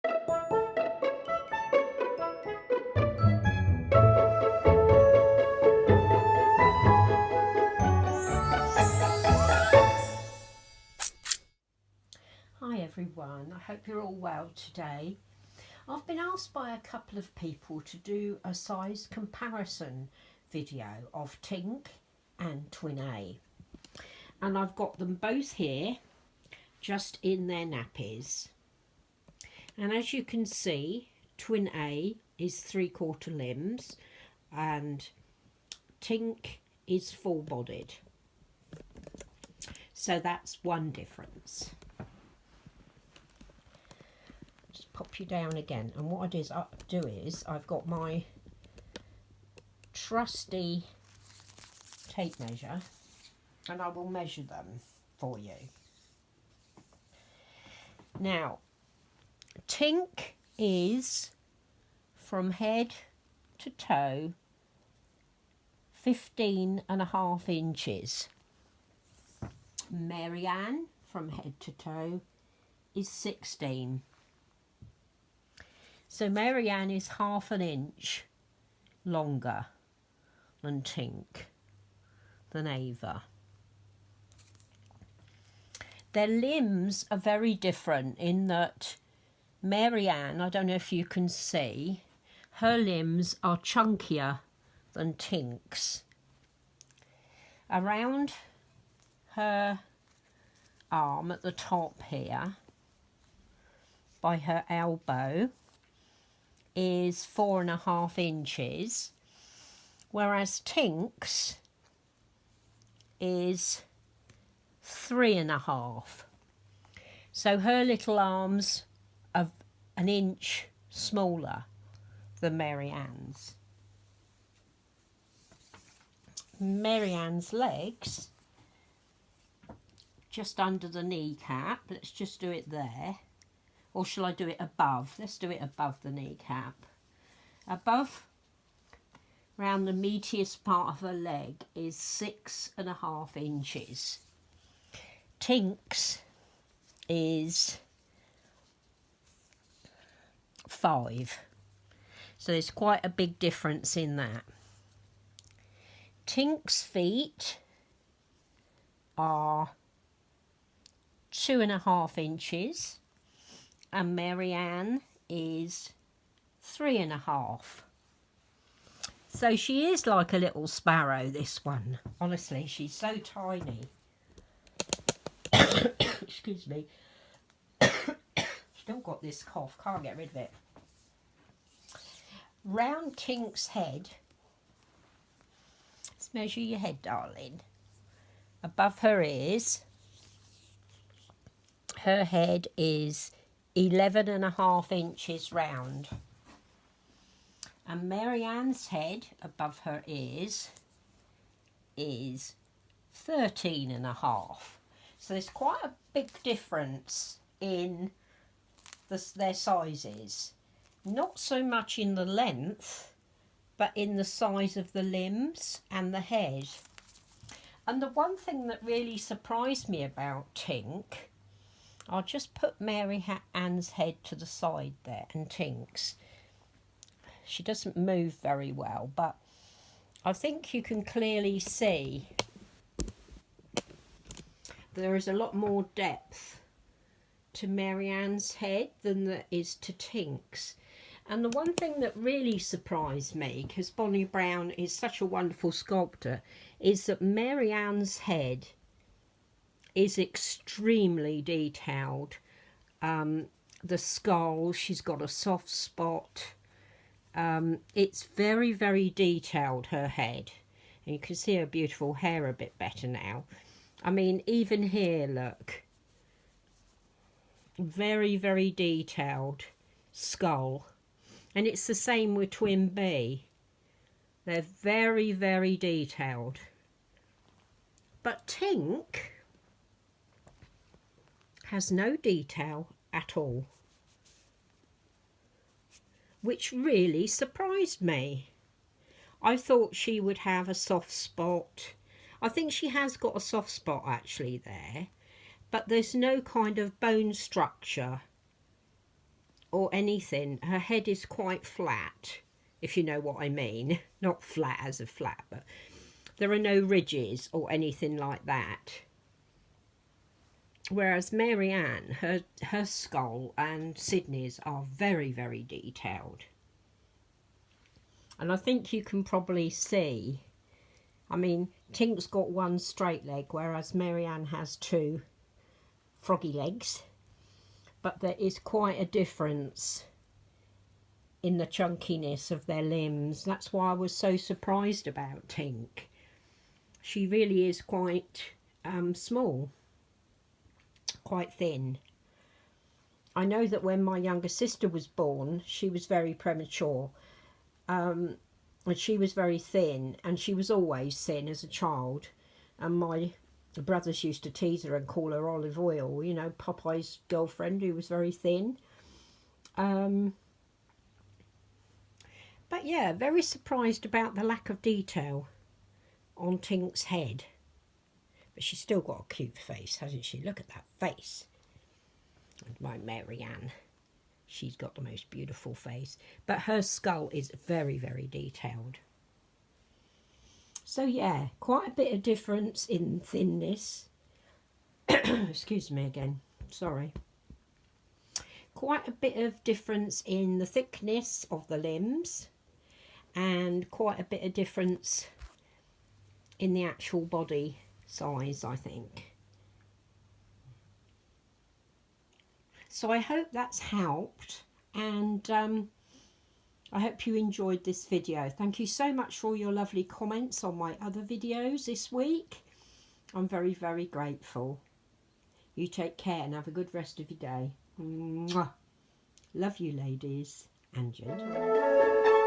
Hi everyone, I hope you're all well today. I've been asked by a couple of people to do a size comparison video of Tink and Twin A. And I've got them both here, just in their nappies. And as you can see, Twin A is 3/4 limbs and Tink is full-bodied. So that's one difference. Pop you down again, and what I do is I've got my trusty tape measure and I will measure them for you. Now, Tink is from head to toe 15.5 inches. Marianne from head to toe is 16. So Marianne is 1/2 inch longer than Tink, than Ava. Their limbs are very different in that Marianne, I don't know if you can see, her limbs are chunkier than Tink's. Around her arm at the top here, by her elbow, is 4.5 inches, whereas Tink's is 3.5. So her little arms are 1 inch smaller than Marianne's. Marianne's legs, just under the kneecap, let's just do it there. Or shall I do it above? Let's do it above the kneecap. Above, round the meatiest part of her leg, is 6.5 inches. Tink's is 5. So there's quite a big difference in that. Tink's feet are 2.5 inches. And Marianne is 3.5. So she is like a little sparrow, this one. Honestly, she's so tiny. Excuse me. Still got this cough, can't get rid of it. Round Tink's head, let's measure your head, darling. Above her ears, her head is 11.5 inches round, and Marianne's head above her ears is 13.5. So there's quite a big difference in their sizes, not so much in the length but in the size of the limbs and the head. And the one thing that really surprised me about Tink, I'll just put Marianne's head to the side there and Tink's. She doesn't move very well, but I think you can clearly see there is a lot more depth to Marianne's head than there is to Tink's. And the one thing that really surprised me, because Bonnie Brown is such a wonderful sculptor, is that Marianne's head is extremely detailed. The skull, she's got a soft spot. It's very, very detailed, her head. And you can see her beautiful hair a bit better now. I mean, even here, look. Very, very detailed skull. And it's the same with Twin B. They're very, very detailed. But Tink has no detail at all, which really surprised me. I thought she would have a soft spot. I think she has got a soft spot actually there, but there's no kind of bone structure or anything. Her head is quite flat, if you know what I mean. Not flat as a flat, but there are no ridges or anything like that. Whereas Marianne, her skull and Sydney's are very, very detailed. And I think you can probably see, I mean, Tink's got one straight leg, whereas Marianne has two froggy legs. But there is quite a difference in the chunkiness of their limbs. That's why I was so surprised about Tink. She really is quite small, quite thin. I know that when my younger sister was born, she was very premature, and she was very thin, and she was always thin as a child, and my brothers used to tease her and call her Olive Oil, you know, Popeye's girlfriend, who was very thin. But yeah, very surprised about the lack of detail on Tink's head. But she's still got a cute face, hasn't she? Look at that face. And my Marianne, she's got the most beautiful face. But her skull is very, very detailed. So yeah, quite a bit of difference in thinness. Excuse me again, sorry. Quite a bit of difference in the thickness of the limbs, and quite a bit of difference in the actual body size, I think. So I hope that's helped, and I hope you enjoyed this video. Thank you so much for all your lovely comments on my other videos this week. I'm very, very grateful. You take care and have a good rest of your day. Mwah. Love you, ladies and gentlemen.